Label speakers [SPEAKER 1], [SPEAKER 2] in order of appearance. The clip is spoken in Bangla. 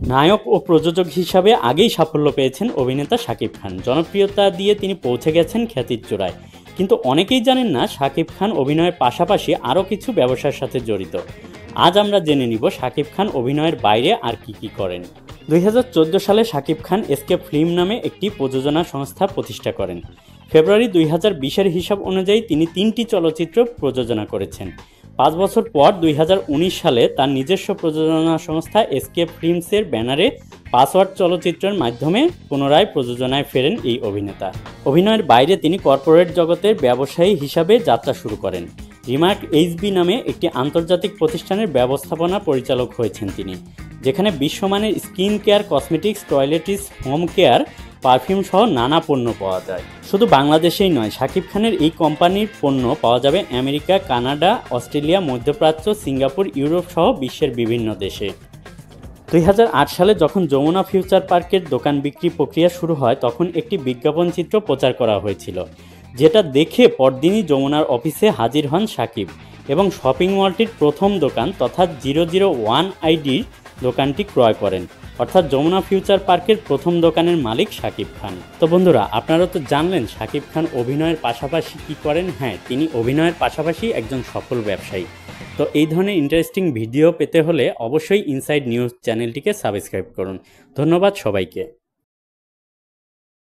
[SPEAKER 1] নায়ক ও প্রযোজক হিসাবে আগেই সাফল্য পেয়েছেন অভিনেতা শাকিব খান। জনপ্রিয়তা দিয়ে তিনি পৌঁছে গেছেন খ্যাতির চূড়ায়। কিন্তু অনেকেই জানেন না শাকিব খান অভিনয়ের পাশাপাশি আরও কিছু ব্যবসার সাথে জড়িত। আজ আমরা জেনে নিব শাকিব খান অভিনয়ের বাইরে আর কি করেন। 2014 সালে শাকিব খান এসকে ফিল্ম নামে একটি প্রযোজনা সংস্থা প্রতিষ্ঠা করেন। ফেব্রুয়ারি 2020-এর হিসাব অনুযায়ী তিনি 3টি চলচ্চিত্র প্রযোজনা করেছেন। 5 বছর পর 2019 সালে তার নিজস্ব প্রযোজনা সংস্থা এসকে ফিল্মসের ব্যানারে পাসওয়ার্ড চলচ্চিত্রের মাধ্যমে পুনরায় প্রযোজনায় ফেরেন এই অভিনেতা। অভিনয়ের বাইরে তিনি কর্পোরেট জগতের ব্যবসায়ী হিসাবে যাত্রা শুরু করেন। রিমার্ক এইচবি নামে একটি আন্তর্জাতিক প্রতিষ্ঠানের ব্যবস্থাপনা পরিচালক হয়েছেন তিনি, যেখানে বিশ্বমানের skin care, cosmetics, toiletries, home care, perfume সহ নানা পণ্য পাওয়া যায়। শুধু বাংলাদেশেই নয়, শাকিব খানের এই কোম্পানির পণ্য পাওয়া যাবে আমেরিকা, কানাডা, অস্ট্রেলিয়া, মধ্যপ্রাচ্য, সিঙ্গাপুর, ইউরোপ সহ বিশ্বের বিভিন্ন দেশে। 2008 সালে যখন যমুনা ফিউচার পার্কের দোকান বিক্রি প্রক্রিয়া শুরু হয়, তখন একটি বিজ্ঞাপন চিত্র প্রচার করা হয়েছিল, যেটা দেখে পরদিনই যমুনার অফিসে হাজির হন শাকিব এবং শপিং মলটির প্রথম দোকান তথা 001 আইডির দোকানটি ক্রয় করেন। অর্থাৎ যমুনা ফিউচার পার্কের প্রথম দোকানের মালিক শাকিব খান। তো বন্ধুরা, আপনারা তো জানলেন শাকিব খান অভিনয়ের পাশাপাশি কি করেন। হ্যাঁ, তিনি অভিনয়ের পাশাপাশি একজন সফল ব্যবসায়ী। তো এই ধরনের ইন্টারেস্টিং ভিডিও পেতে হলে অবশ্যই ইনসাইড নিউজ চ্যানেলটিকে সাবস্ক্রাইব করুন। ধন্যবাদ সবাইকে।